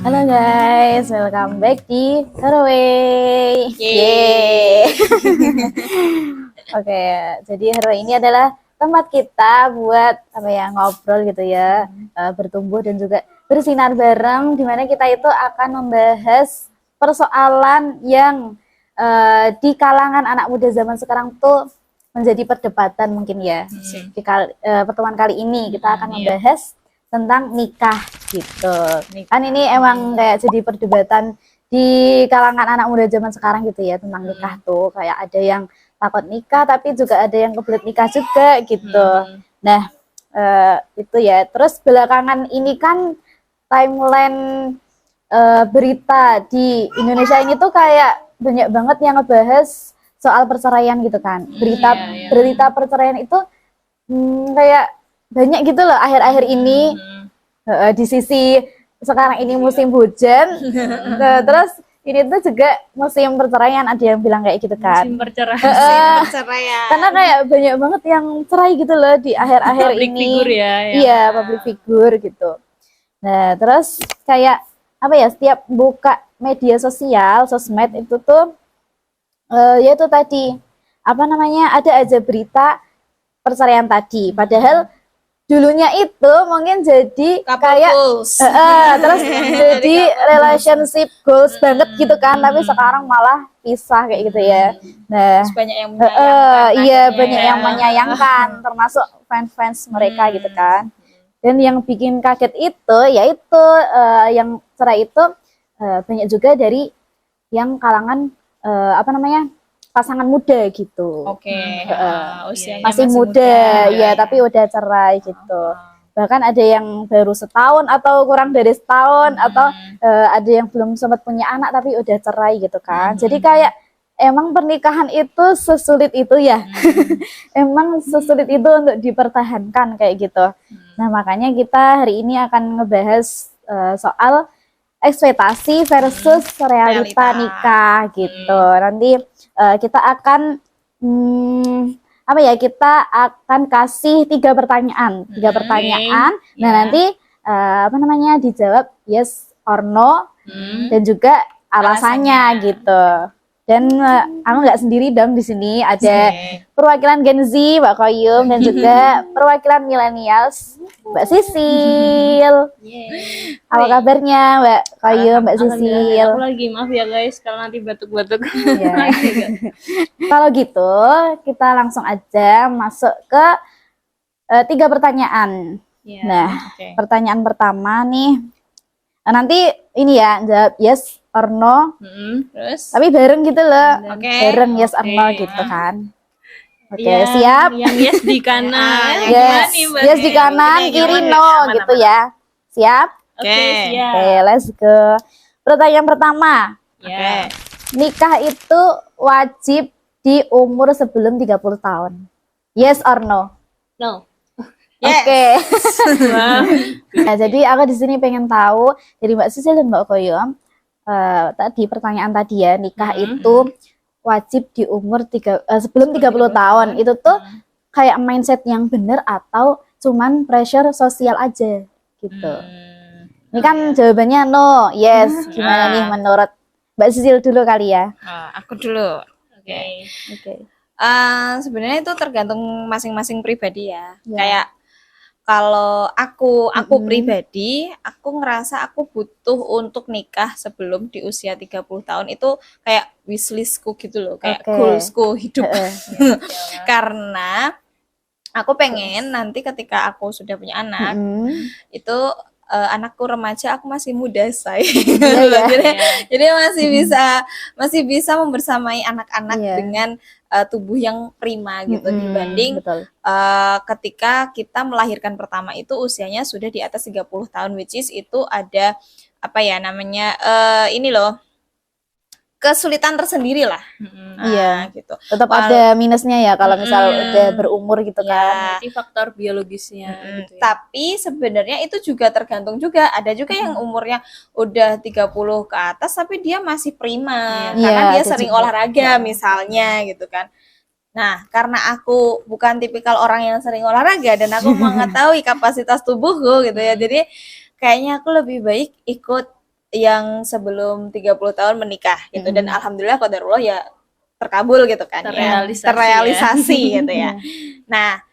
Halo guys, welcome back di Herway. Yeay. Oke, jadi Herway ini adalah tempat kita buat ngobrol gitu ya, bertumbuh dan juga bersinar bareng, dimana kita itu akan membahas persoalan yang di kalangan anak muda zaman sekarang tuh menjadi perdebatan mungkin ya. Di pertemuan kali ini kita akan membahas tentang nikah gitu. Kan ini emang kayak jadi perdebatan di kalangan anak muda zaman sekarang gitu ya tentang nikah tuh. Kayak ada yang takut nikah tapi juga ada yang kebelet nikah juga gitu. Nah, itu ya. Terus belakangan ini kan timeline berita di Indonesia ini tuh kayak banyak banget yang ngebahas soal perceraian gitu kan. Berita perceraian itu kayak banyak gitu loh akhir-akhir ini. Di sisi sekarang ini musim hujan, terus ini tuh juga musim perceraian, ada yang bilang kayak gitu kan. Musim perceraian. Karena kayak banyak banget yang cerai gitu loh di akhir-akhir ini. Public figure ya. Iya, public figure gitu. Nah, terus kayak setiap buka media sosial, sosmed itu tuh yaitu tadi ada aja berita perceraian tadi. Padahal dulunya itu mungkin jadi kayak terus jadi relationship goals banget gitu kan, tapi sekarang malah pisah kayak gitu ya. Nah, banyak yang menyayangkan. Iya, banyak yang menyayangkan, termasuk fans-fans mereka gitu kan. Dan yang bikin kaget itu yaitu yang cerai itu banyak juga dari yang kalangan pasangan muda gitu. Masih muda ya, tapi udah cerai gitu. Bahkan ada yang baru setahun atau kurang dari setahun, atau ada yang belum sempat punya anak tapi udah cerai gitu kan. Jadi kayak emang pernikahan itu sesulit itu ya. Emang sesulit itu untuk dipertahankan kayak gitu. Nah, makanya kita hari ini akan ngebahas soal ekspektasi versus realita nikah gitu. Nanti kita akan kita akan kasih tiga pertanyaan. Nah, nanti dijawab yes or no dan juga alasannya gitu. Dan aku nggak sendiri dong di sini, ada perwakilan Gen Z Mbak Koyum dan juga perwakilan millennials Mbak Sisil. Apa kabarnya Mbak Koyum, Mbak Sisil? Aku lagi maaf ya guys kalau nanti batuk-batuk. Kalau gitu kita langsung aja masuk ke tiga pertanyaan. Pertanyaan pertama nih, nanti ini ya jawab yes or no, terus tapi bareng gitu loh, bareng yes or no gitu kan. Siap? Yang yes di kanan, yes di kanan, kiri no gitu ya. Siap? Siap. Let's go. Pertanyaan pertama. Nikah itu wajib di umur sebelum 30 tahun. Yes or no? No. Yes. Nah, jadi aku di sini pengen tahu dari Mbak Sisil dan Mbak Koyom, tadi pertanyaan tadi ya, nikah itu wajib di umur sebelum 30 tahun. Itu tuh kayak mindset yang benar atau cuman pressure sosial aja gitu. Ini kan jawabannya no, yes. Gimana nih menurut Mbak Sisil dulu kali ya? Aku dulu. Oke. Sebenarnya itu tergantung masing-masing pribadi ya. Kayak kalau aku pribadi, aku ngerasa aku butuh untuk nikah sebelum di usia 30 tahun. Itu kayak wishlistku gitu loh, kayak goalsku hidup. Karena aku pengen nanti ketika aku sudah punya anak, itu anakku remaja, aku masih muda say. Jadi masih bisa membersamai anak-anak dengan tubuh yang prima gitu, dibanding ketika kita melahirkan pertama itu usianya sudah di atas 30 tahun, which is itu ada ini loh, kesulitan tersendiri lah. Gitu. Tetap ada minusnya ya kalau misal udah berumur gitu kan. Jadi faktor biologisnya gitu ya. Tapi sebenarnya itu juga tergantung juga. Ada juga yang umurnya udah 30 ke atas tapi dia masih prima karena dia sering olahraga misalnya gitu kan. Nah, karena aku bukan tipikal orang yang sering olahraga dan aku mengetahui kapasitas tubuhku gitu ya. Jadi kayaknya aku lebih baik ikut yang sebelum 30 tahun menikah gitu, dan alhamdulillah qadarullah ya terkabul gitu kan, terrealisasi gitu ya. Nah,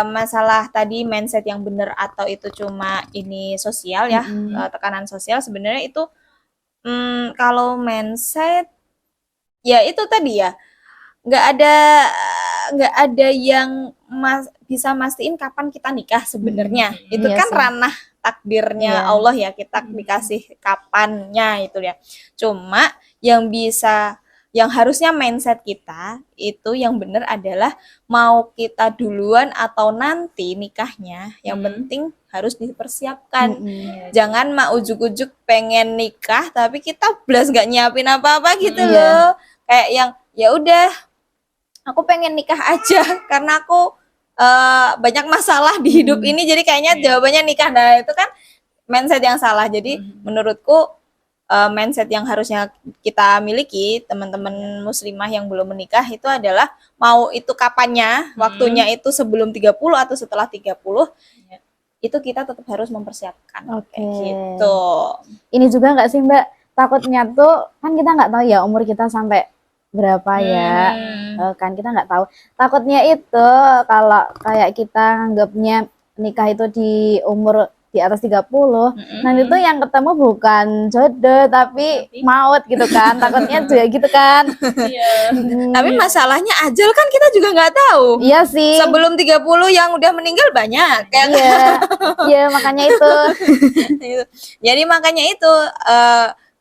masalah tadi mindset yang benar atau itu cuma ini sosial ya, tekanan sosial, sebenarnya itu kalau mindset ya itu tadi ya, nggak ada yang bisa mastiin kapan kita nikah sebenarnya. Itu kan ranah takdirnya Allah ya, kita dikasih kapannya itu ya. Cuma yang harusnya mindset kita itu yang benar adalah mau kita duluan atau nanti nikahnya, yang penting harus dipersiapkan. Jangan mau ujuk-ujuk pengen nikah tapi kita blas nggak nyiapin apa-apa gitu loh. Kayak yang ya udah aku pengen nikah aja karena aku banyak masalah di hidup ini, jadi kayaknya jawabannya nikah. Nah itu kan mindset yang salah. Jadi menurutku mindset yang harusnya kita miliki, teman-teman muslimah yang belum menikah, itu adalah mau itu kapannya, waktunya itu sebelum 30 atau setelah 30, itu kita tetap harus mempersiapkan. Gitu. Ini juga nggak sih Mbak, takutnya tuh kan kita nggak tahu ya umur kita sampai berapa ya, kan kita nggak tahu. Takutnya itu kalau kayak kita anggapnya nikah itu di umur di atas 30, nanti tuh yang ketemu bukan jodoh tapi maut gitu kan, takutnya juga gitu kan. Tapi masalahnya ajal kan kita juga nggak tahu. Iya sih. Sebelum 30 yang udah meninggal banyak. Iya, makanya itu. Jadi makanya itu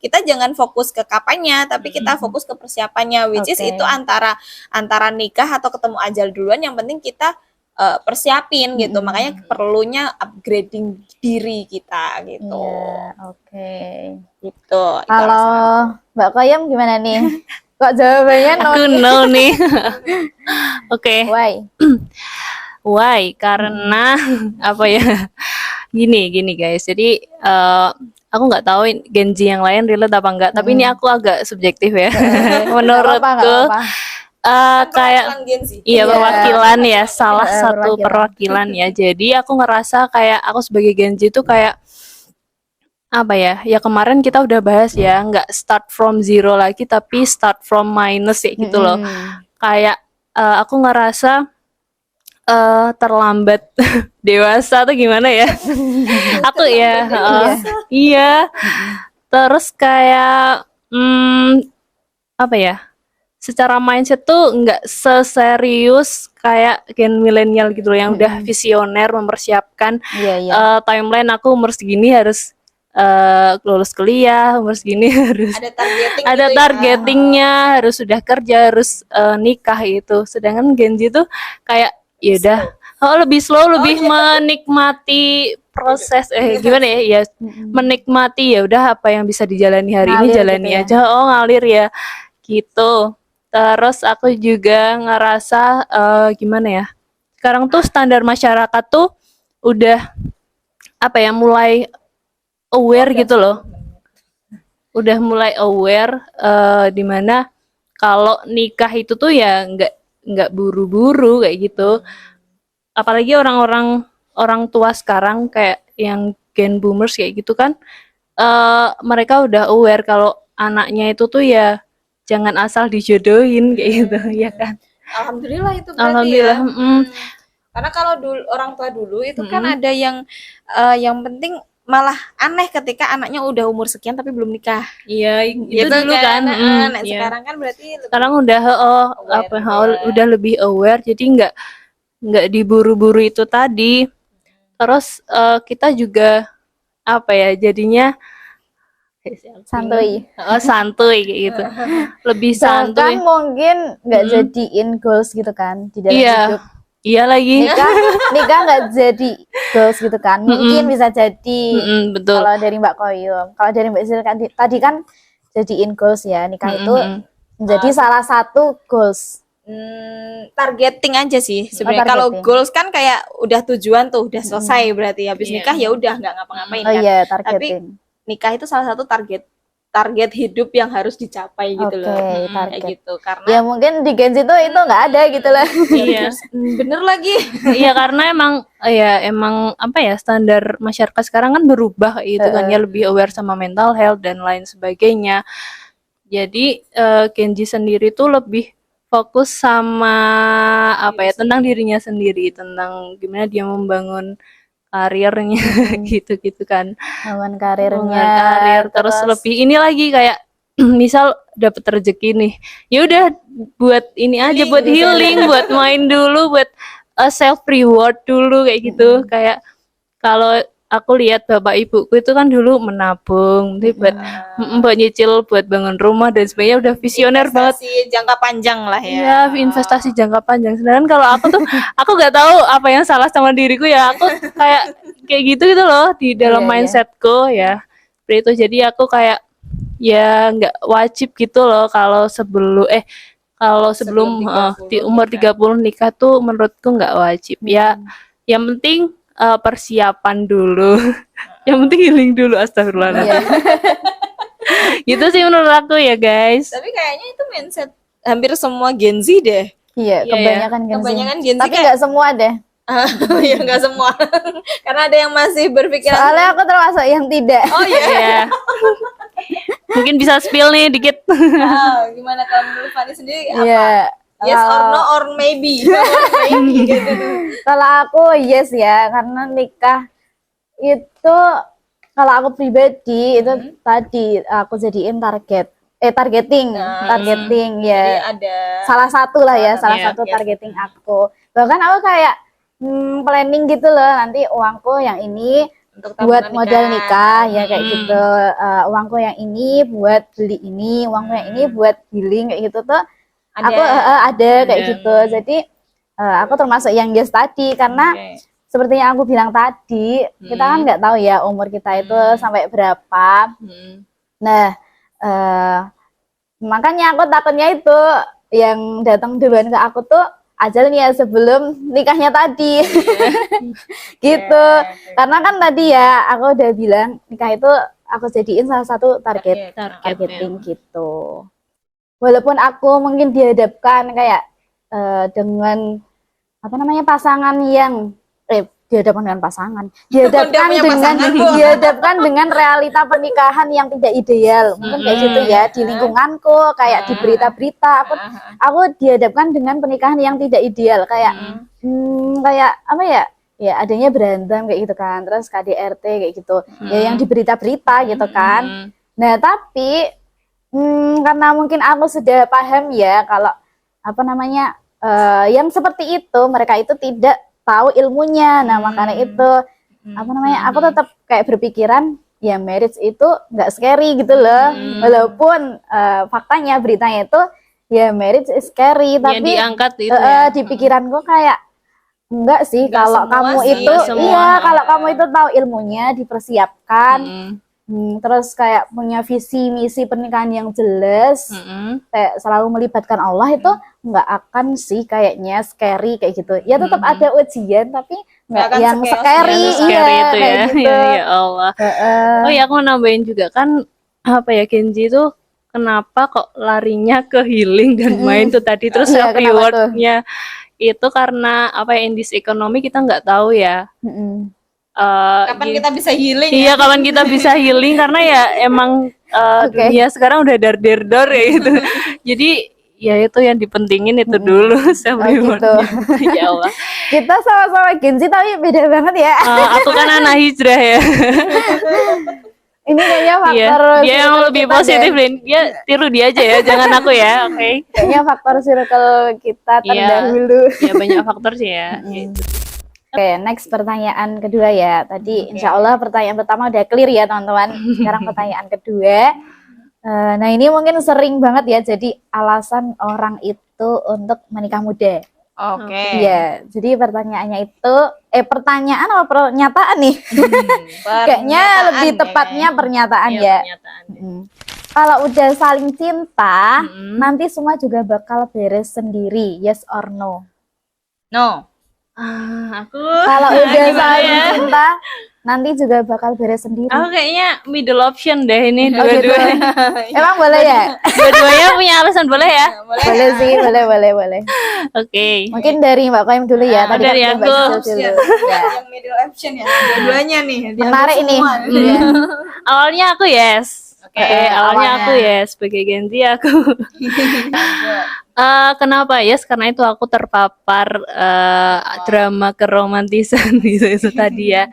kita jangan fokus ke kapannya, tapi kita fokus ke persiapannya, which is itu antara nikah atau ketemu ajal duluan, yang penting kita persiapin gitu. Makanya perlunya upgrading diri kita gitu. Gitu. Kalau Mbak Koyam gimana nih? Kok jawabannya no? Aku no nih. Oke. Why? Karena apa ya? Gini guys. Jadi aku nggak tahu Gen Z yang lain relate apa enggak, tapi ini aku agak subjektif ya. Menurutku kayak perwakilan ya, salah satu perwakilan ya. Jadi aku ngerasa kayak aku sebagai Gen Z itu kayak apa ya? Ya kemarin kita udah bahas ya, nggak start from zero lagi tapi start from minus ya gitu loh. Kayak aku ngerasa terlambat dewasa tuh gimana ya? Aku ya, iya. Terus kayak apa ya? Secara mindset tuh nggak seserius kayak gen milenial gitu loh, yang udah visioner mempersiapkan timeline. Aku umur segini harus lulus kuliah, umur segini harus ada targetingnya, harus sudah kerja, harus nikah itu. Sedangkan Gen Z tuh kayak ya udah lebih slow, lebih menikmati proses gimana ya, menikmati ya udah apa yang bisa dijalani hari ini jalani gitu aja. Ngalir ya gitu. Terus aku juga ngerasa gimana ya, sekarang tuh standar masyarakat tuh udah apa ya, mulai aware gitu loh, udah mulai aware dimana kalau nikah itu tuh ya nggak buru-buru kayak gitu. Apalagi orang tua sekarang kayak yang gen boomers kayak gitu kan, mereka udah aware kalau anaknya itu tuh ya jangan asal dijodohin kayak gitu ya kan. Alhamdulillah itu berarti. Alhamdulillah. Karena kalau dulu orang tua dulu itu kan ada yang penting malah aneh ketika anaknya udah umur sekian tapi belum nikah. Iya, itu dulu kan. Sekarang kan berarti sekarang udah udah lebih aware, jadi nggak diburu-buru itu tadi. Terus kita juga apa ya, jadinya santuy kayak gitu. Lebih santuy. Kan mungkin nggak jadiin goals gitu kan di dalam hidup. Iya lagi. Nikah nggak jadi goals gitu kan. Mungkin bisa jadi. Betul. Kalau dari Mbak Koyum, kalau dari Mbak Sil kan tadi kan jadiin goals ya. Nikah itu menjadi salah satu goals. Targeting aja sih sebenarnya. Kalau goals kan kayak udah tujuan tuh, udah selesai berarti habis nikah ya udah nggak ngapa-ngapain kan. Iya, targeting. Tapi nikah itu salah satu target target hidup yang harus dicapai gitu Oke, loh. Kayak target. gitu. Karena Ya mungkin di Gen Z itu nggak ada gitu lah. Iya. bener lagi. Iya karena emang apa ya, standar masyarakat sekarang kan berubah kayak gitu kan ya, lebih aware sama mental health dan lain sebagainya. Jadi Gen Z sendiri tuh lebih fokus sama apa ya, tentang dirinya sendiri, tentang gimana dia membangun karirnya gitu-gitu kan. Bangun Hubungan karirnya, karir, terus lebih ini lagi kayak misal dapet rezeki nih, ya udah buat ini aja, buat healing, buat main dulu, buat self reward dulu kayak gitu. Kayak kalau aku lihat bapak ibuku itu kan dulu menabung nanti buat nyicil buat bangun rumah dan sebagainya, udah visioner banget. Investasi jangka panjang lah ya. Iya, investasi jangka panjang. Sedangkan kalau aku tuh, aku nggak tahu apa yang salah sama diriku ya. Aku kayak gitu loh di dalam Iya, iya. mindsetku ya. Seperti itu. Jadi aku kayak ya nggak wajib gitu loh kalau sebelum di umur 30 nikah tuh menurutku nggak wajib. Ya, yang penting persiapan dulu. Yang penting healing dulu, astagfirullahaladzim. Iya. Gitu sih menurut aku ya guys. Tapi kayaknya itu mindset hampir semua Gen Z deh. Iya, Iya, kebanyakan Gen Z. Kebanyakan Gen Z Tapi kayak nggak semua deh. ya nggak semua. Karena ada yang masih berpikiran. Soalnya aku termasuk yang tidak. Oh iya. Iya. Mungkin bisa spill nih dikit. Wow, gimana kalau menurut Fani sendiri apa? Iya. Yes or no or maybe. Or maybe gitu. Kalau aku yes ya, karena nikah itu kalau aku pribadi itu tadi aku jadiin targeting ya. Jadi ada Salah satu lah ya, salah Iya, satu targeting aku. Bahkan aku kayak planning gitu loh, nanti uangku yang ini untuk buat tabungan modal nikah ya kayak gitu. Uangku yang ini buat beli ini, uangku yang ini buat healing kayak gitu tuh. Aku ada kayak gitu. Jadi aku termasuk yang yes tadi karena seperti yang aku bilang tadi, kita kan nggak tahu ya umur kita itu sampai berapa. Nah, makanya aku takutnya itu yang datang duluan ke aku tuh ajalnya sebelum nikahnya tadi. Gitu. Karena kan tadi ya aku udah bilang nikah itu aku jadiin salah satu targeting gitu. Walaupun aku mungkin dihadapkan kayak dengan apa namanya pasangan yang dihadapkan dengan realita pernikahan yang tidak ideal, mungkin kayak gitu ya di lingkunganku, kayak di berita-berita aku dihadapkan dengan pernikahan yang tidak ideal, kayak kayak apa ya adanya berantem kayak gitu kan, terus KDRT kayak gitu ya yang di berita-berita gitu kan. Nah tapi karena mungkin aku sudah paham ya kalau apa namanya yang seperti itu mereka itu tidak tahu ilmunya. Nah makanya itu apa namanya aku tetap kayak berpikiran ya marriage itu nggak scary gitu loh. Walaupun faktanya beritanya itu ya marriage is scary, tapi diangkat itu di pikiranku kayak enggak sih, kalau kamu sih, itu kalau kamu itu tahu ilmunya, dipersiapkan, terus kayak punya visi misi pernikahan yang jelas, kayak selalu melibatkan Allah, itu nggak akan sih kayaknya scary kayak gitu. Ya tetap ada ujian tapi nggak yang scary, itu ya. gitu. Ya Allah. Oh ya, aku mau nambahin juga kan apa ya, Genji itu kenapa kok larinya ke healing dan main tuh tadi, terus self rewardnya itu karena apa ya, in this economy kita nggak tahu ya. Kapan kita bisa healing? Iya, kapan kita bisa healing karena ya emang dunia sekarang udah dar ya gitu. Jadi ya itu yang dipentingin itu dulu self rewardnya. Ya Allah. Kita sama-sama Gen Z tapi beda banget ya. Aku kan anak hijrah ya. Ini kayaknya faktor dia yang lebih positif, dia tiru dia aja ya, jangan aku ya. Oke. Kayaknya faktor circle kita terdahulu. Ya banyak faktor sih ya. Gitu. Oke, next pertanyaan kedua ya. Tadi insya Allah pertanyaan pertama udah clear ya teman-teman. Sekarang pertanyaan kedua. Nah ini mungkin sering banget ya jadi alasan orang itu untuk menikah muda. Oke. Iya, jadi pertanyaannya itu pertanyaan apa pernyataan nih? Kayaknya lebih tepatnya pernyataan ya. Kalau udah saling cinta, nanti semua juga bakal beres sendiri. Yes or no? No. Aku Kalau udah saling cinta, nanti juga bakal beres sendiri. Aku kayaknya middle option deh ini Oh, gitu. dua-duanya. Emang boleh ya? Dua-duanya punya alasan boleh ya? Boleh sih, boleh. Oke. Mungkin dari Mbak Koim dulu ya. Tadi dari kan Mbak aku. Sisil dulu. Ya. Yang middle option ya, dua-duanya nih. Menarik ini. Semua. Iya. Awalnya aku yes. Oke, awalnya awalnya. aku yes. Sebagai Gen Z aku. Kenapa yes? Karena itu aku terpapar drama keromantisan itu tadi ya.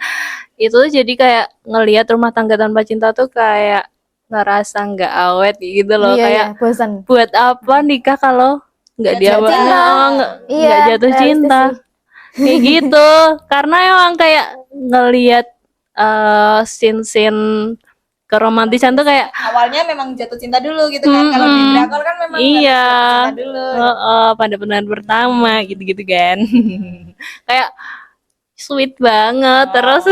Itu jadi kayak ngelihat rumah tangga tanpa cinta tuh kayak ngerasa nggak awet gitu loh. Iya, Kayak bosan. buat apa nikah kalau nggak diawet, cinta. nggak Iya, jatuh realistis cinta. sih. Kayak gitu. Karena emang kayak ngelihat scene-scene keromantisan tuh kayak Awalnya memang jatuh cinta dulu gitu kan. Kalau di drakor kan memang iya, harus jatuh cinta dulu. pada pendengar pertama gitu-gitu kan. Kayak sweet banget, terus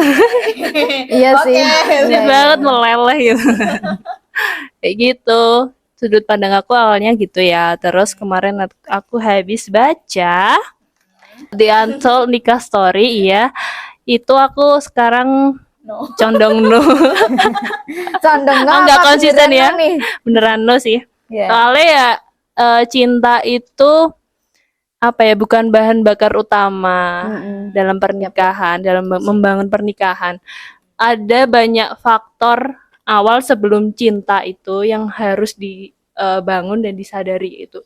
Iya sih. sweet Iya, banget meleleh gitu. Kayak gitu. Sudut pandang aku awalnya gitu ya. Terus kemarin aku habis baca The Untold Nikah Story, iya. Itu aku sekarang condong no. Condong Nggak apa konsisten ya. beneran nih? Beneran no sih. Iya. Soalnya ya cinta itu apa ya, bukan bahan bakar utama dalam pernikahan, dalam membangun pernikahan. Ada banyak faktor awal sebelum cinta itu yang harus dibangun dan disadari itu.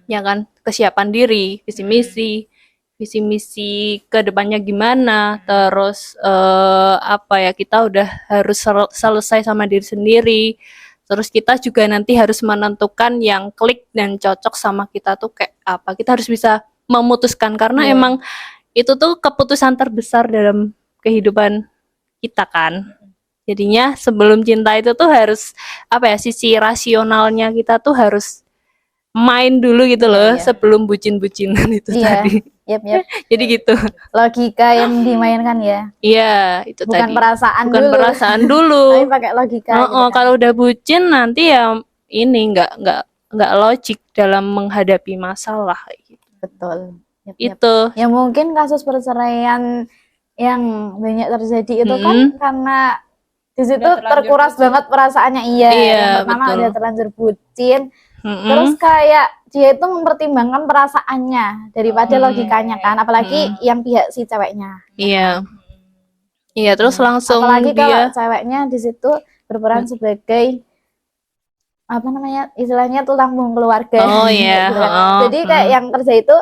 Ya kan, kesiapan diri, visi misi ke depannya gimana, terus apa ya, kita udah harus selesai sama diri sendiri. Terus kita juga nanti harus menentukan yang klik dan cocok sama kita tuh kayak apa. Kita harus bisa memutuskan karena emang itu tuh keputusan terbesar dalam kehidupan kita kan. Jadinya sebelum cinta itu tuh harus apa ya, sisi rasionalnya kita tuh harus main dulu gitu loh sebelum bucin-bucinan itu tadi. Yap. Jadi gitu. Logika yang dimainkan ya. Iya, itu Bukan tadi. perasaan Bukan dulu. perasaan dulu. Tapi pakai logika. Gitu kan. Kalau udah bucin nanti ya ini nggak logik dalam menghadapi masalah kayak gitu. Betul. Yap. Itu. Ya mungkin kasus perceraian yang banyak terjadi itu kan karena di situ terkuras banget perasaannya. Iya. Yang pertama betul. udah terlanjur bucin. Terus kayak dia itu mempertimbangkan perasaannya daripada logikanya kan, apalagi yang pihak si ceweknya. Iya. Iya, terus langsung Apalagi dia kalau ceweknya di situ berperan sebagai apa namanya, istilahnya tulang punggung keluarga. Oh iya. Gitu kan. Jadi kayak yang kerja itu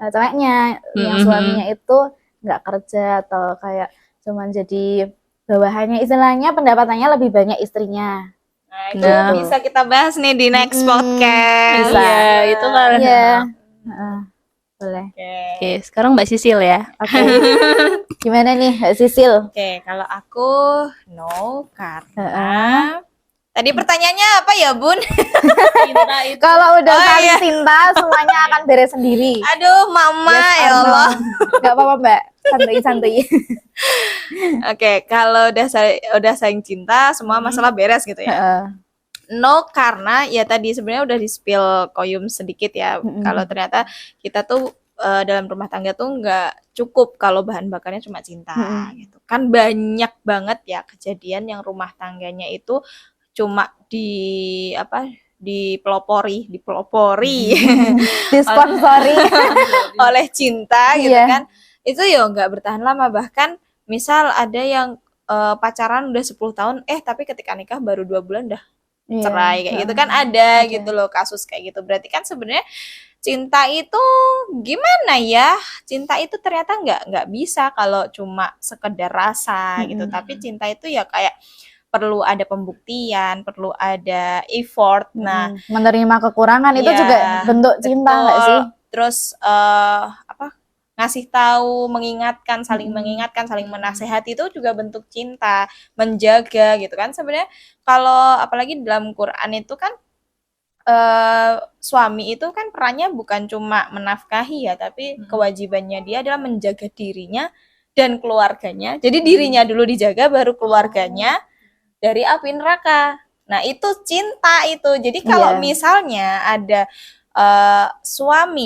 ceweknya, yang suaminya itu nggak kerja atau kayak cuman jadi bawahannya, istilahnya pendapatannya lebih banyak istrinya. Nah, itu bisa kita bahas nih di next podcast. Iya, itu kan. Iya. Boleh. Oke, sekarang Mbak Sisil ya. Oke. Gimana nih Mbak Sisil? Oke, kalau aku no karena tadi pertanyaannya apa ya, Bun? Cinta itu. Kalau udah saling cinta, semuanya akan beres sendiri. Aduh, Mama, ya Allah. Gak apa-apa Mbak, santuy. Oke, kalau udah saling cinta, semua masalah beres gitu ya. No, karena ya tadi sebenarnya udah di-spill Koyum sedikit ya. Kalau ternyata kita tuh dalam rumah tangga tuh nggak cukup kalau bahan bakarnya cuma cinta gitu. Kan banyak banget ya kejadian yang rumah tangganya itu cuma dipelopori disponsori oleh cinta gitu kan. Itu ya nggak bertahan lama, bahkan misal ada yang pacaran udah 10 tahun tapi ketika nikah baru 2 bulan udah cerai kayak gitu kan, ada gitu loh kasus kayak gitu. Berarti kan sebenarnya cinta itu gimana ya, cinta itu ternyata nggak bisa kalau cuma sekedar rasa gitu, tapi cinta itu ya kayak perlu ada pembuktian, perlu ada effort. Nah, menerima kekurangan itu juga bentuk cinta nggak sih? Terus ngasih tahu, mengingatkan, saling menasehati itu juga bentuk cinta, menjaga gitu kan. Sebenarnya kalau apalagi dalam Quran itu kan suami itu kan perannya bukan cuma menafkahi ya, tapi kewajibannya dia adalah menjaga dirinya dan keluarganya. Jadi dirinya dulu dijaga, baru keluarganya dari api neraka. Nah, itu cinta itu. Jadi kalau misalnya ada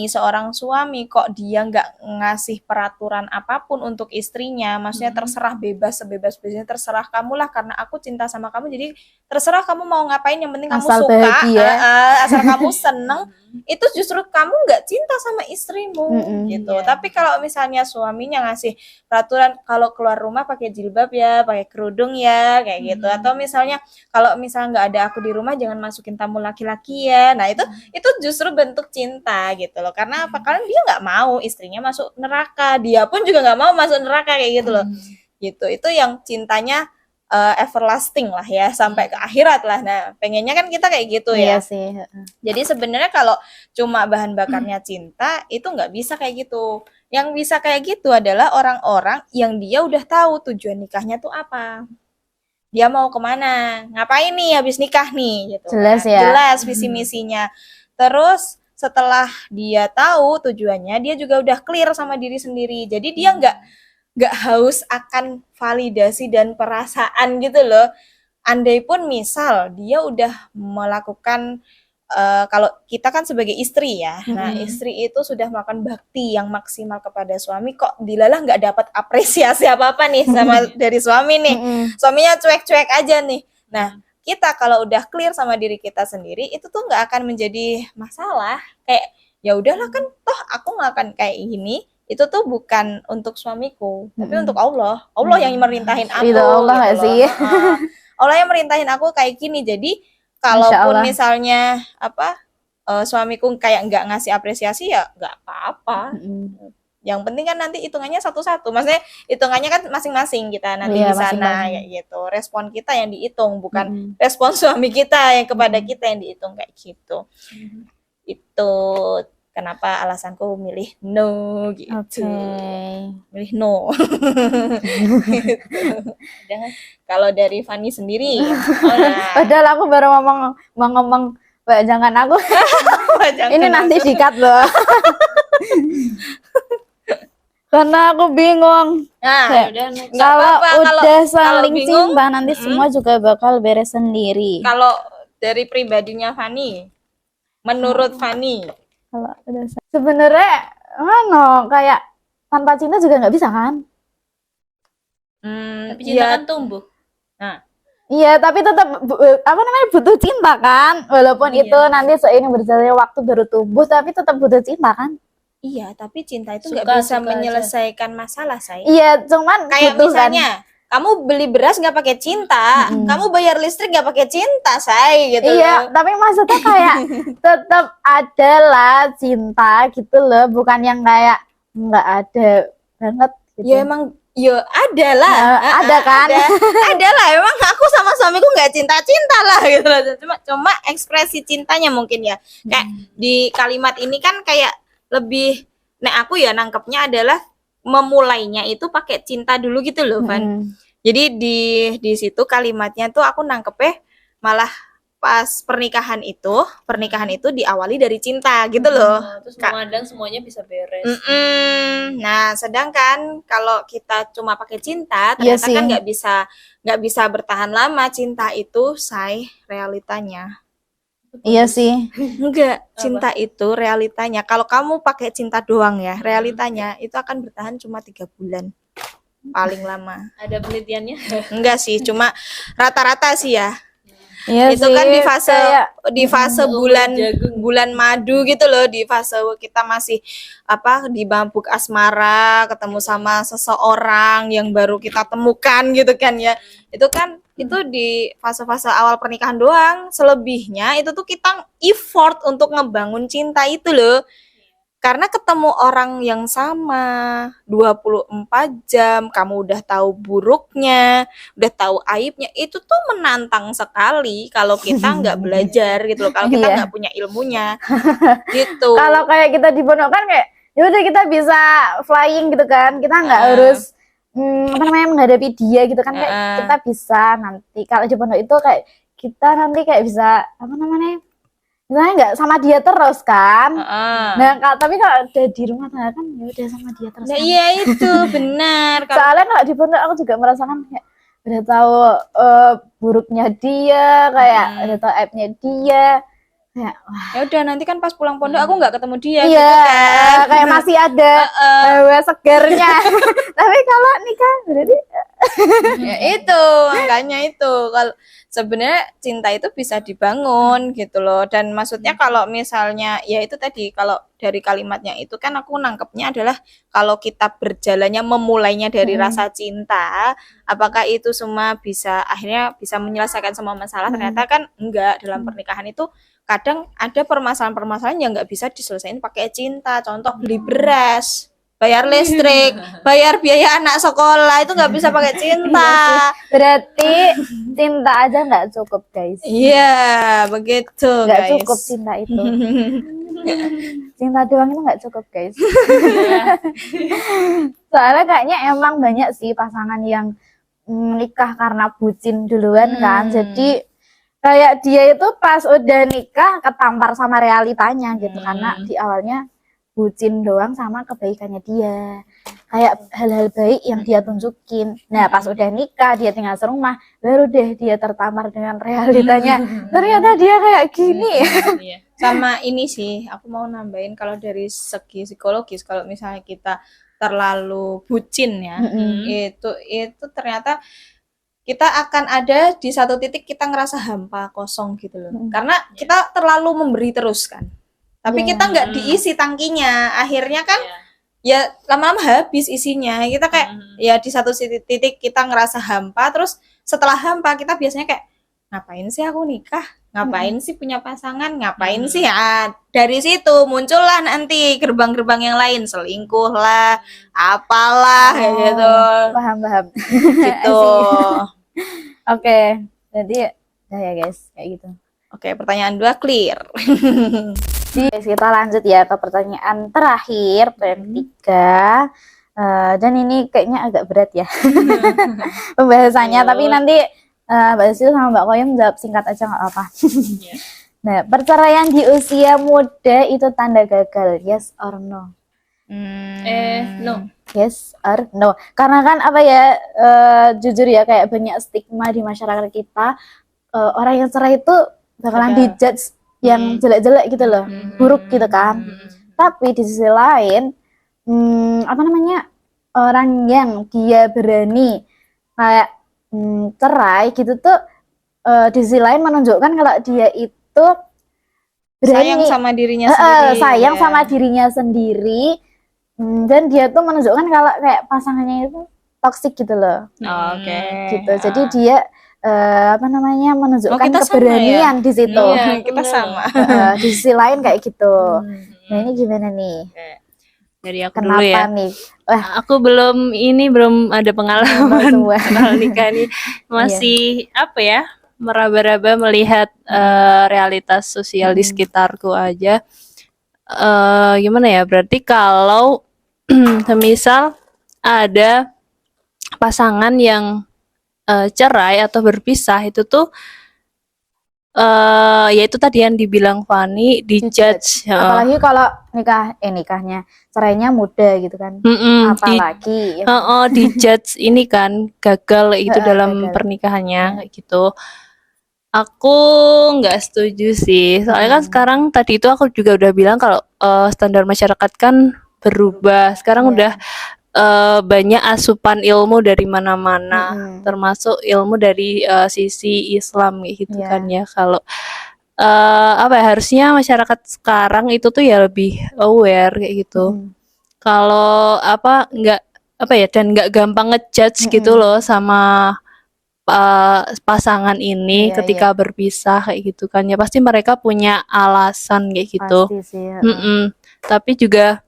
seorang suami kok dia nggak ngasih peraturan apapun untuk istrinya, maksudnya terserah bebas sebebas-bebasnya, terserah kamu lah karena aku cinta sama kamu, jadi terserah kamu mau ngapain, yang penting kamu Asal suka, bahagia. asal kamu seneng, itu justru kamu nggak cinta sama istrimu gitu. Tapi kalau misalnya suaminya ngasih peraturan kalau keluar rumah pakai jilbab ya, pakai kerudung ya, kayak gitu, atau misalnya kalau misalnya nggak ada aku di rumah jangan masukin tamu laki-laki ya, nah itu justru bentuk cinta gitu loh. Karena apa? Karena dia nggak mau istrinya masuk neraka, dia pun juga nggak mau masuk neraka kayak gitu loh. Gitu. Itu yang cintanya everlasting lah ya, sampai ke akhirat lah. Nah, pengennya kan kita kayak gitu ya. Iya sih. Jadi sebenarnya kalau cuma bahan bakarnya cinta itu nggak bisa kayak gitu. Yang bisa kayak gitu adalah orang-orang yang dia udah tahu tujuan nikahnya tuh apa. Dia mau kemana, ngapain nih habis nikah nih gitu. Jelas ya. Jelas visi misinya. Terus setelah dia tahu tujuannya, dia juga udah clear sama diri sendiri. Jadi dia nggak haus akan validasi dan perasaan gitu loh. Andai pun misal dia udah melakukan kalau kita kan sebagai istri ya, nah istri itu sudah melakukan bakti yang maksimal kepada suami, kok dilalah nggak dapat apresiasi apa-apa nih sama dari suami nih, suaminya cuek-cuek aja nih. Nah kita kalau udah clear sama diri kita sendiri, itu tuh nggak akan menjadi masalah. Kayak ya udahlah kan, toh aku nggak akan kayak gini. Itu tuh bukan untuk suamiku, tapi untuk Allah. Allah yang merintahin aku. Itu Allah nggak gitu sih? loh. Allah yang merintahin aku kayak gini. Jadi kalaupun misalnya suamiku kayak nggak ngasih apresiasi ya nggak apa-apa. Yang penting kan nanti hitungannya satu-satu. Maksudnya hitungannya kan masing-masing kita nanti di sana kayak gitu. Respon kita yang dihitung, bukan respon suami kita yang kepada kita yang dihitung kayak gitu. Itu kenapa alasanku milih no gitu. Milih no. Gitu. Kalau dari Fanny sendiri, padahal aku baru ngomong jangan aku. Ini nanti dikat loh. Karena aku bingung. Nah, kalau udah saling cinta nanti semua juga bakal beres sendiri. Kalau dari pribadinya Fanny, menurut Fanny, kalau udah sebenarnya kayak tanpa cinta juga nggak bisa kan? Tapi cinta kan tumbuh. Nah, iya, tapi tetap butuh cinta kan? Walaupun itu nanti seiring berjalannya waktu baru tumbuh, tapi tetap butuh cinta kan? Iya, tapi cinta itu nggak bisa menyelesaikan masalah, say. Iya, cuman kayak misalnya kamu beli beras nggak pakai cinta, kamu bayar listrik nggak pakai cinta, say, gitu. Iya, tapi maksudnya kayak tetap ada lah cinta gitu loh, bukan yang kayak nggak ada banget. Gitu. Ya emang, ya ada lah, ada kan? Ada lah. Emang aku sama suamiku nggak cinta-cinta lah gitu loh. Cuma ekspresi cintanya mungkin ya. Kayak di kalimat ini kan kayak lebih, nah aku ya nangkepnya adalah memulainya itu pakai cinta dulu gitu loh, Van. Jadi di situ kalimatnya tuh aku nangkepnya malah pas pernikahan itu diawali dari cinta gitu loh. Terus memandang semuanya bisa beres. Nah, sedangkan kalau kita cuma pakai cinta, ternyata kan nggak bisa bertahan lama cinta itu, say, realitanya. Iya sih. Enggak, cinta itu realitanya. Kalau kamu pakai cinta doang ya, realitanya itu akan bertahan cuma 3 bulan. Paling lama. Ada penelitiannya? Enggak sih, cuma rata-rata sih ya. Iya itu sih, kan di fase bulan madu gitu loh, di fase kita masih di bambuk asmara, ketemu sama seseorang yang baru kita temukan gitu kan ya. Itu kan itu di fase-fase awal pernikahan doang. Selebihnya itu tuh kita effort untuk ngebangun cinta itu loh. Karena ketemu orang yang sama 24 jam, kamu udah tahu buruknya, udah tahu aibnya, itu tuh menantang sekali kalau kita nggak belajar gitu loh, kalau kita nggak punya ilmunya gitu. Kalau kayak kita di pondok kan kayak ya udah kita bisa flying gitu kan, kita nggak harus menghadapi dia gitu kan, kayak kita bisa nanti kalau di pondok itu kayak kita nanti kayak bisa misalnya nggak sama dia terus kan. Nah, tapi kalau udah di rumah tangga kan ya udah sama dia terus. Nah, kan? iya itu benar. Soalnya kalau di pondok aku juga merasakan kayak udah tahu buruknya dia, kayak udah tahu aibnya dia. Kayak, Ya udah nanti kan pas pulang pondok aku nggak ketemu dia iya, gitu kan. kayak masih ada hawa segarnya. Tapi kalau nikah berarti Ya itu makanya itu kalau sebenarnya cinta itu bisa dibangun gitu loh, dan maksudnya kalau misalnya ya itu tadi kalau dari kalimatnya itu kan aku nangkepnya adalah kalau kita berjalannya memulainya dari rasa cinta, apakah itu semua bisa akhirnya bisa menyelesaikan semua masalah? Ternyata kan enggak, dalam pernikahan itu kadang ada permasalahan-permasalahan yang nggak bisa diselesaikan pakai cinta. Contoh beli beras, bayar listrik, bayar biaya anak sekolah, itu nggak bisa pakai cinta. berarti cinta aja nggak cukup guys. Iya, begitu Nggak guys. cukup cinta itu. Cinta doang itu nggak cukup guys. Soalnya kayaknya emang banyak sih pasangan yang menikah karena bucin duluan kan. Jadi kayak dia itu pas udah nikah ketampar sama realitanya gitu, karena di awalnya bucin doang sama kebaikannya dia, kayak hal-hal baik yang dia tunjukin. Nah pas udah nikah dia tinggal serumah, baru deh dia tertampar dengan realitanya. Ternyata dia kayak gini. Iya. Sama ini sih, aku mau nambahin kalau dari segi psikologis, kalau misalnya kita terlalu bucin ya, itu ternyata kita akan ada di satu titik kita ngerasa hampa kosong gitu loh, karena kita terlalu memberi terus kan, tapi kita nggak diisi tangkinya, akhirnya kan ya lama-lama habis isinya, kita kayak ya di satu titik kita ngerasa hampa, terus setelah hampa kita biasanya kayak ngapain sih aku nikah, ngapain sih punya pasangan, ngapain sih ya, dari situ muncullah nanti gerbang-gerbang yang lain, selingkuh lah, apalah kayak gitu Paham. gitu. Oke, jadi ya guys kayak gitu. Oke, pertanyaan 2 clear. Jadi guys, kita lanjut ya ke pertanyaan terakhir, pertanyaan 3. Dan ini kayaknya agak berat ya pembahasannya, tapi nanti Mbak Sil sama Mbak Koyem jawab singkat aja nggak apa-apa. Nah, perceraian di usia muda itu tanda gagal, yes or no? No. Yes or no? Karena kan apa ya, jujur ya kayak banyak stigma di masyarakat kita, orang yang cerai itu bakalan dijudge yang jelek-jelek gitu loh, buruk gitu kan. Tapi di sisi lain, apa namanya, orang yang dia berani kayak cerai gitu tuh, di sisi lain menunjukkan kalau dia itu berani Sayang sama dirinya sendiri. sayang sama dirinya sendiri. Dan dia tuh menunjukkan kalau kayak pasangannya itu toksik gitu loh. Oke. Gitu. Jadi dia apa namanya, menunjukkan kita sama keberanian di situ. Iya, kita sama. Di sisi lain kayak gitu. Nah, ini gimana nih? Dari aku dulu ya. Kenapa nih? Wah, Aku belum ada pengalaman semua. soal nikah nih. Masih apa ya? Meraba-raba melihat realitas sosial di sekitarku aja. Gimana ya? Berarti kalau semisal ada pasangan yang cerai atau berpisah, itu tuh ya itu tadi yang dibilang Fani, dijudge. Apalagi kalau nikahnya cerainya muda gitu kan. Apalagi Dijudge ini kan gagal itu dalam gagal. pernikahannya kayak gitu. Aku nggak setuju sih. Soalnya kan sekarang tadi itu aku juga udah bilang kalau standar masyarakat kan berubah. Sekarang udah banyak asupan ilmu dari mana-mana, termasuk ilmu dari sisi Islam kayak gitu kan ya. Kalau apa ya, harusnya masyarakat sekarang itu tuh ya lebih aware kayak gitu. Kalau apa nggak apa ya, dan nggak gampang ngejudge gitu loh sama pasangan ini ketika berpisah kayak gitu kan ya, pasti mereka punya alasan kayak gitu. Pasti sih, Tapi juga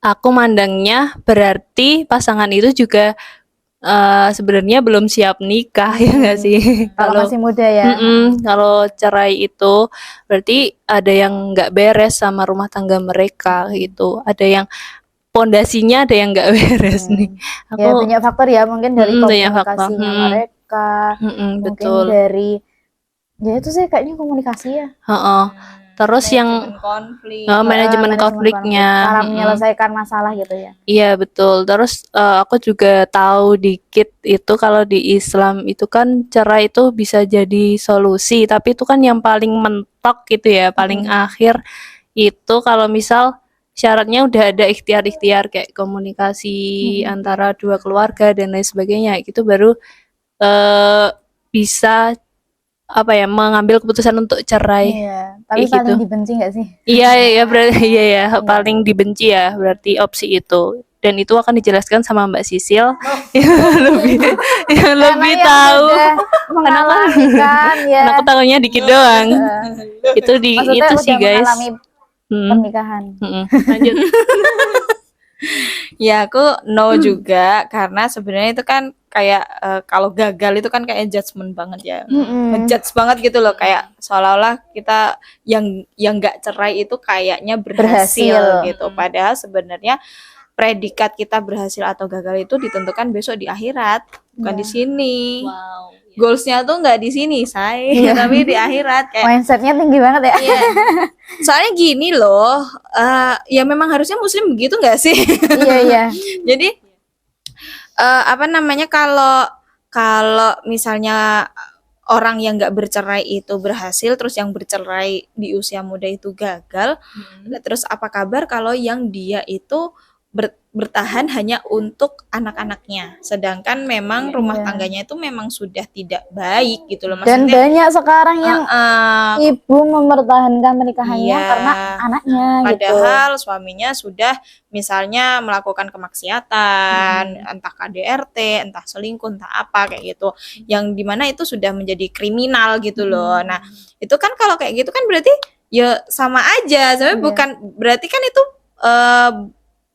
aku mandangnya berarti pasangan itu juga sebenarnya belum siap nikah ya nggak sih? Kalau masih muda ya. Kalau cerai itu berarti ada yang nggak beres sama rumah tangga mereka gitu. Ada yang pondasinya ada yang nggak beres nih. Ya banyak faktor ya, mungkin dari komunikasinya mereka, mungkin betul. dari ya itu sih kayaknya komunikasi ya. Terus yang konflik. manajemen konfliknya. Cara menyelesaikan masalah gitu ya. Iya betul. Terus aku juga tahu dikit itu kalau di Islam itu kan cerai itu bisa jadi solusi, tapi itu kan yang paling mentok gitu ya, paling akhir itu kalau misal syaratnya udah ada ikhtiar-ikhtiar kayak komunikasi antara dua keluarga dan lain sebagainya, itu baru bisa apa ya mengambil keputusan untuk cerai. Iya, tapi Kayak paling gitu. dibenci nggak sih? Iya iya berarti iya ya paling dibenci ya berarti opsi itu. Dan itu akan dijelaskan sama Mbak Sisil yang lebih yang lebih Karena tahu. yang sudah mengalami kan ya. Aku tahunya dikit doang. Itu Maksudnya itu udah sih guys. mengalami pernikahan. Lanjut. Ya aku no juga karena sebenarnya itu kan kayak kalau gagal itu kan kayak judgement banget ya, ngejudge banget gitu loh, kayak seolah-olah kita yang nggak cerai itu kayaknya berhasil gitu, padahal sebenarnya predikat kita berhasil atau gagal itu ditentukan besok di akhirat, bukan di sini. Wow. Goalsnya tuh nggak di sini, say, tapi di akhirat kayak. Mindsetnya tinggi banget ya. Iya. Soalnya gini loh, ya memang harusnya muslim begitu nggak sih? Iya iya. Jadi apa namanya kalau misalnya orang yang nggak bercerai itu berhasil, terus yang bercerai di usia muda itu gagal, terus apa kabar kalau yang dia itu bertahan hanya untuk anak-anaknya, sedangkan memang rumah tangganya itu memang sudah tidak baik gitu loh, Dan maksudnya. banyak sekarang yang ibu mempertahankan pernikahannya Iya. karena anaknya Padahal suaminya sudah misalnya melakukan kemaksiatan, entah KDRT, entah selingkuh, entah apa kayak gitu, yang dimana itu sudah menjadi kriminal gitu loh. Nah itu kan kalau kayak gitu kan berarti ya sama aja, sebenarnya bukan berarti kan itu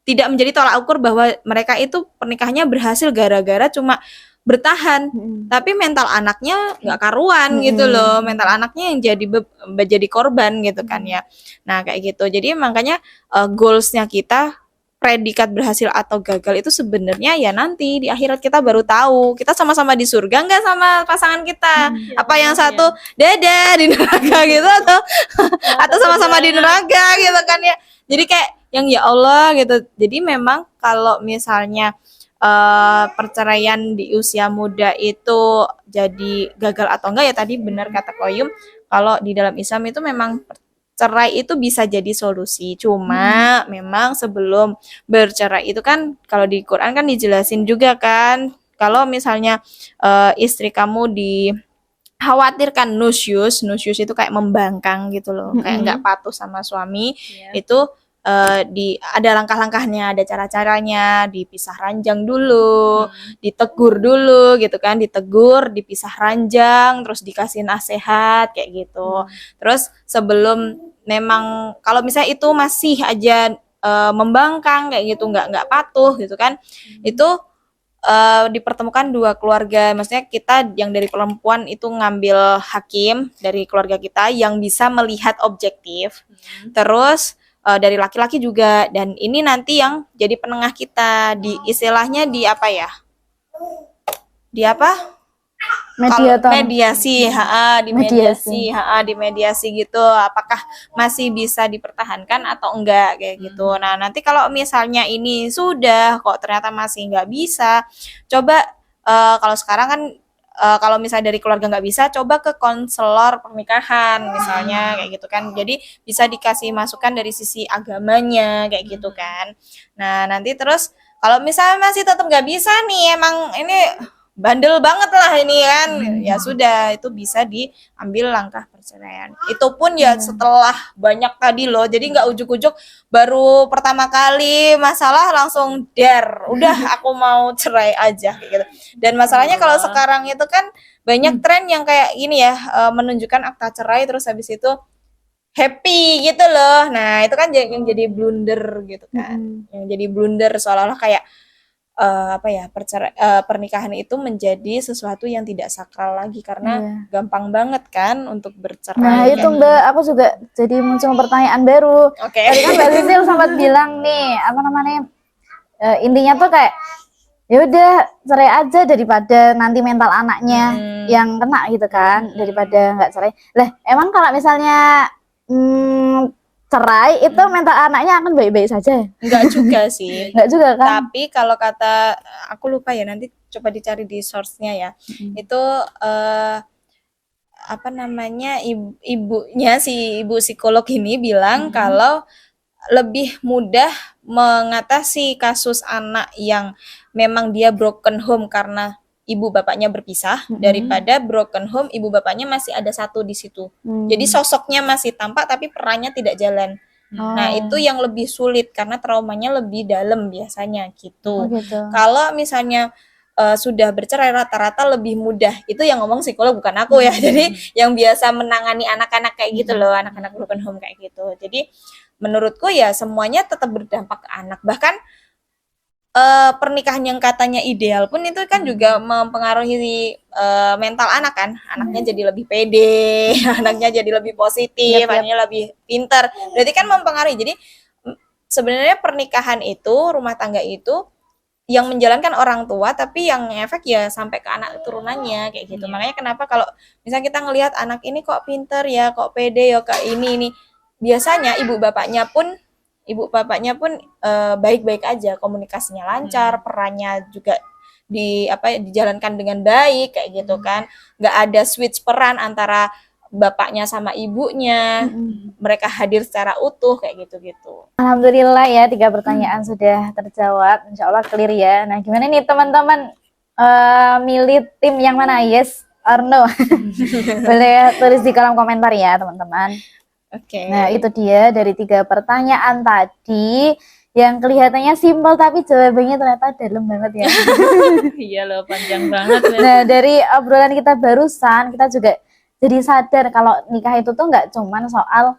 tidak menjadi tolak ukur bahwa mereka itu pernikahannya berhasil gara-gara cuma bertahan, tapi mental anaknya nggak karuan gitu loh, mental anaknya yang jadi korban gitu kan ya. Nah kayak gitu, jadi makanya goalsnya kita predikat berhasil atau gagal itu sebenarnya ya nanti di akhirat kita baru tahu kita sama-sama di surga nggak sama pasangan kita, apa yang satu dadah di neraka gitu atau sama-sama di neraka gitu kan ya. Jadi kayak yang ya Allah gitu. Jadi memang kalau misalnya perceraian di usia muda itu jadi gagal atau enggak, ya tadi benar kata Koyum, kalau di dalam Islam itu memang cerai itu bisa jadi solusi. Cuma memang sebelum bercerai itu kan kalau di Quran kan dijelasin juga kan, kalau misalnya istri kamu dikhawatirkan nusyus itu kayak membangkang gitu loh, kayak nggak patuh sama suami, itu ada langkah-langkahnya, ada cara-caranya, dipisah ranjang dulu, ditegur dulu gitu kan, ditegur, dipisah ranjang, terus dikasih nasihat kayak gitu. Terus sebelum memang kalau misalnya itu masih aja membangkang kayak gitu, nggak patuh gitu kan, itu dipertemukan dua keluarga, maksudnya kita yang dari perempuan itu ngambil hakim dari keluarga kita yang bisa melihat objektif, terus dari laki-laki juga, dan ini nanti yang jadi penengah kita di istilahnya di apa ya? Di apa? Mediator. Mediasi, di mediasi gitu. Apakah masih bisa dipertahankan atau enggak kayak gitu. Nah, nanti kalau misalnya ini sudah kok ternyata masih enggak bisa, coba kalau sekarang kan kalau misalnya dari keluarga nggak bisa, coba ke konselor pernikahan misalnya kayak gitu kan, jadi bisa dikasih masukan dari sisi agamanya kayak gitu kan. Nah nanti terus kalau misalnya masih tetap nggak bisa nih, emang ini bandel banget lah ini kan, ya sudah, itu bisa diambil langkah perceraian. Itu pun ya setelah banyak tadi loh, jadi nggak ujuk-ujuk baru pertama kali masalah langsung udah aku mau cerai aja kayak gitu. Dan masalahnya kalau sekarang itu kan banyak tren yang kayak gini ya, menunjukkan akta cerai terus habis itu happy gitu loh. Nah itu kan yang jadi blunder gitu kan, yang jadi blunder seolah-olah kayak pernikahan itu menjadi sesuatu yang tidak sakral lagi karena gampang banget kan untuk bercerai. Nah itu Mbak, aku juga jadi muncul pertanyaan baru. Tadi kan Mbak Sisil sempat bilang nih, apa namanya, intinya tuh kayak ya udah cerai aja daripada nanti mental anaknya yang kena gitu kan, daripada nggak cerai. Lah emang kalau misalnya cerai itu mental anaknya akan baik-baik saja. Enggak juga sih. Enggak juga kan? Tapi kalau kata aku lupa ya, nanti coba dicari di source-nya ya. Itu apa namanya, ibunya si ibu psikolog ini bilang kalau lebih mudah mengatasi kasus anak yang memang dia broken home karena ibu bapaknya berpisah daripada broken home ibu bapaknya masih ada satu di situ. Jadi sosoknya masih tampak tapi perannya tidak jalan. Nah, itu yang lebih sulit karena traumanya lebih dalam biasanya gitu. gitu. Kalau misalnya sudah bercerai rata-rata lebih mudah. Itu yang ngomong psikolog bukan aku ya. Jadi yang biasa menangani anak-anak kayak gitu loh, anak-anak broken home kayak gitu. Jadi menurutku ya semuanya tetap berdampak ke anak. Bahkan pernikahan yang katanya ideal pun itu kan juga mempengaruhi mental anak kan. Anaknya jadi lebih pede, anaknya jadi lebih positif, anaknya lebih pintar. Berarti kan mempengaruhi. Jadi sebenarnya pernikahan itu, rumah tangga itu yang menjalankan orang tua, tapi yang efek ya sampai ke anak turunannya kayak gitu. Makanya kenapa kalau misalnya kita ngelihat anak ini kok pinter ya, kok pede ya, kayak ini. Biasanya ibu bapaknya pun baik-baik aja, komunikasinya lancar, perannya juga dijalankan dengan baik kayak gitu kan. Nggak ada switch peran antara bapaknya sama ibunya, mereka hadir secara utuh kayak gitu-gitu. Alhamdulillah ya 3 pertanyaan sudah terjawab, insya Allah clear ya. Nah gimana nih teman-teman, milih tim yang mana, yes or no? Boleh tulis di kolom komentar ya teman-teman. Oke. Nah itu dia dari 3 pertanyaan tadi yang kelihatannya simpel tapi jawabannya ternyata dalam banget ya. Iya loh, panjang banget. Nah dari obrolan kita barusan kita juga jadi sadar kalau nikah itu tuh nggak cuman soal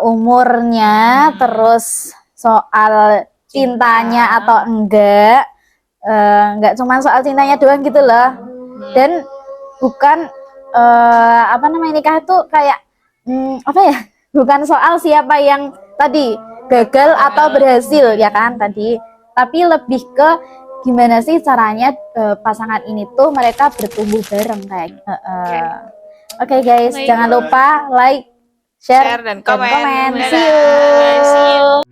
umurnya, terus soal cintanya atau nggak cuman soal cintanya doang gitu loh. Dan bukan nikah itu kayak bukan soal siapa yang tadi gagal atau berhasil ya kan tadi, tapi lebih ke gimana sih caranya pasangan ini tuh mereka bertumbuh bareng kayak. Oke guys, jangan lupa like, share dan komen. See you.